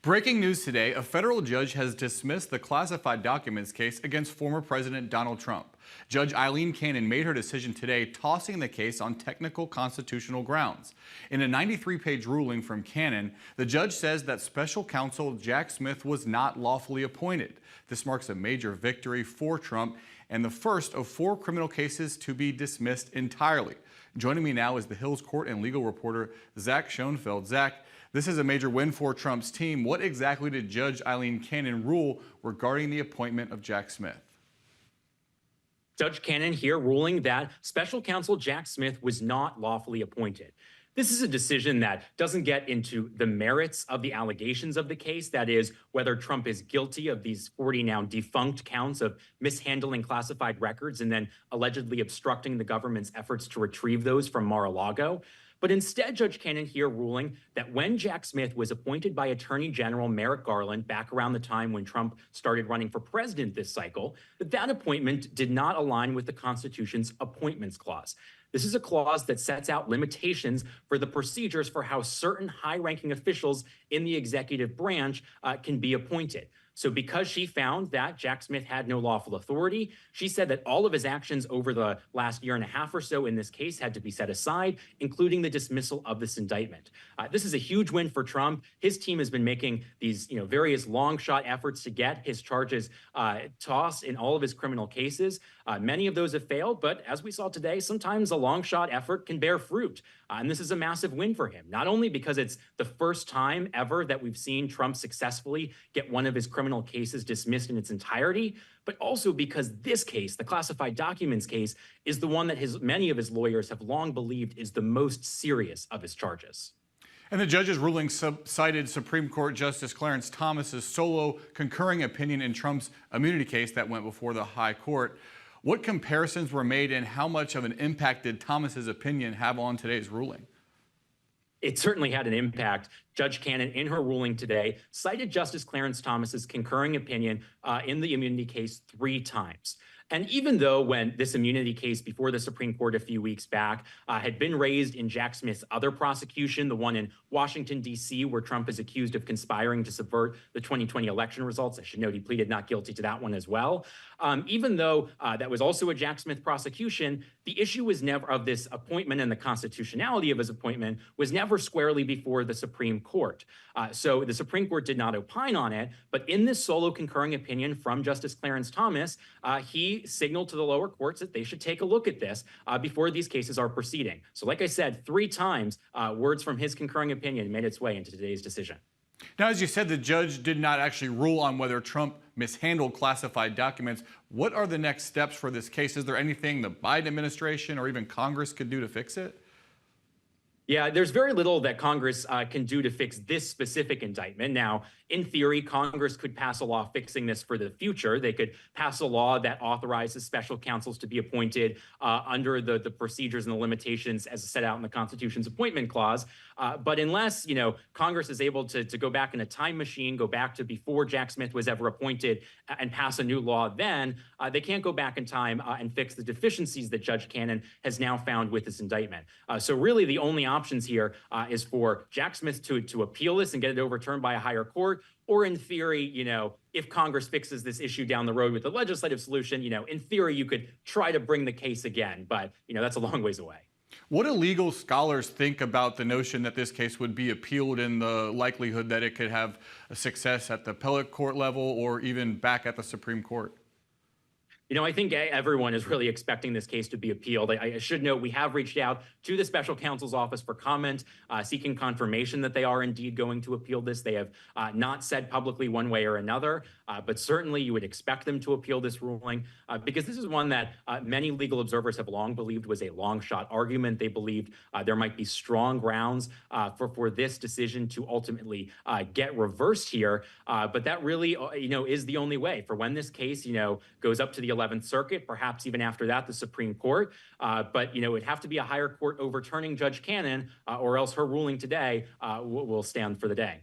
Breaking news today, a federal judge has dismissed the classified documents case against former President Donald Trump. Judge Aileen Cannon made her decision today, tossing the case on technical constitutional grounds. In a 93-page ruling from Canon, the judge says that special counsel Jack Smith was not lawfully appointed. This marks a major victory for Trump and the first of 4 criminal cases to be dismissed entirely. Joining me now is the Hills court and legal reporter Zach Schonfeld. Zach, this is a major win for Trump's team. What exactly did Judge Aileen Cannon rule regarding the appointment of Jack Smith? Judge Cannon here ruling that special counsel Jack Smith was not lawfully appointed. This is a decision that doesn't get into the merits of the allegations of the case, that is, whether Trump is guilty of these 40 now defunct counts of mishandling classified records and then allegedly obstructing the government's efforts to retrieve those from Mar-a-Lago. But instead, Judge Cannon here ruling that when Jack Smith was appointed by Attorney General Merrick Garland back around the time when Trump started running for president this cycle, that appointment did not align with the Constitution's Appointments Clause. This is a clause that sets out limitations for the procedures for how certain high-ranking officials in the executive branch can be appointed. So because she found that Jack Smith had no lawful authority, she said that all of his actions over the last year and a half or so in this case had to be set aside, including the dismissal of this indictment. This is a huge win for Trump. His team has been making these various long shot efforts to get his charges tossed in all of his criminal cases. Many of those have failed, but as we saw today, sometimes a long shot effort can bear fruit. And this is a massive win for him, not only because it's the first time ever that we've seen Trump successfully get one of his criminal cases dismissed in its entirety, but also because this case, the classified documents case, is the one that many of his lawyers have long believed is the most serious of his charges. And the judge's ruling cited Supreme Court Justice Clarence Thomas's solo concurring opinion in Trump's immunity case that went before the high court. What comparisons were made and how much of an impact did Thomas's opinion have on today's ruling? It certainly had an impact. Judge Cannon, in her ruling today, cited Justice Clarence Thomas's concurring opinion in the immunity case 3 times. And even though when this immunity case before the Supreme Court a few weeks back had been raised in Jack Smith's other prosecution, the one in Washington, D.C., where Trump is accused of conspiring to subvert the 2020 election results, I should note he pleaded not guilty to that one as well. Even though that was also a Jack Smith prosecution, the issue was never of this appointment and the constitutionality of his appointment was never squarely before the Supreme Court. So the Supreme Court did not opine on it, but in this solo concurring opinion from Justice Clarence Thomas, he signaled to the lower courts that they should take a look at this before these cases are proceeding. So like I said, 3 times, words from his concurring opinion made its way into today's decision. Now, as you said, the judge did not actually rule on whether Trump mishandled classified documents. What are the next steps for this case? Is there anything the Biden administration or even Congress could do to fix it? Yeah, there's very little that Congress can do to fix this specific indictment. Now, in theory, Congress could pass a law fixing this for the future. They could pass a law that authorizes special counsels to be appointed under the procedures and the limitations as set out in the Constitution's Appointment Clause. But unless, Congress is able to go back in a time machine, go back to before Jack Smith was ever appointed and pass a new law, then they can't go back in time and fix the deficiencies that Judge Cannon has now found with this indictment. So really the only options here is for Jack Smith to appeal this and get it overturned by a higher court, or in theory, if Congress fixes this issue down the road with a legislative solution, in theory, you could try to bring the case again, but, that's a long ways away. What do legal scholars think about the notion that this case would be appealed and the likelihood that it could have a success at the appellate court level or even back at the Supreme Court? I think everyone is really expecting this case to be appealed. I should note we have reached out to the special counsel's office for comment, seeking confirmation that they are indeed going to appeal this. They have not said publicly one way or another, but certainly you would expect them to appeal this ruling because this is one that many legal observers have long believed was a long shot argument. They believed there might be strong grounds for this decision to ultimately get reversed here. But that really, is the only way for when this case, goes up to the 11th Circuit, perhaps even after that, the Supreme Court. But, it'd have to be a higher court overturning Judge Cannon, or else her ruling today will stand for the day.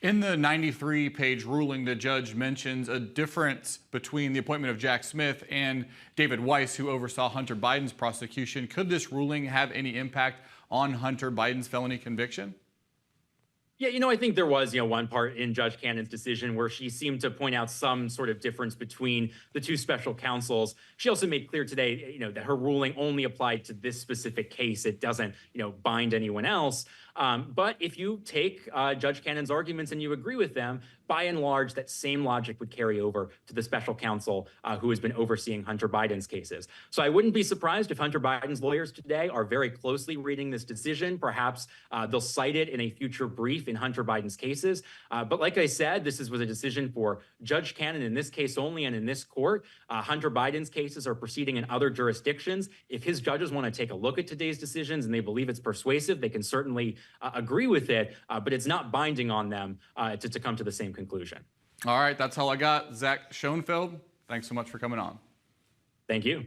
In the 93-page ruling, the judge mentions a difference between the appointment of Jack Smith and David Weiss, who oversaw Hunter Biden's prosecution. Could this ruling have any impact on Hunter Biden's felony conviction? Yeah, I think there was, one part in Judge Cannon's decision where she seemed to point out some sort of difference between the two special counsels. She also made clear today, that her ruling only applied to this specific case. It doesn't, bind anyone else. But if you take Judge Cannon's arguments and you agree with them, by and large, that same logic would carry over to the special counsel who has been overseeing Hunter Biden's cases. So I wouldn't be surprised if Hunter Biden's lawyers today are very closely reading this decision. Perhaps they'll cite it in a future brief in Hunter Biden's cases. But like I said, this was a decision for Judge Cannon in this case only and in this court. Hunter Biden's cases are proceeding in other jurisdictions. If his judges want to take a look at today's decisions and they believe it's persuasive, they can certainly agree with it, but it's not binding on them to come to the same conclusion. All right, that's all I got. Zach Schonfeld, thanks so much for coming on. Thank you.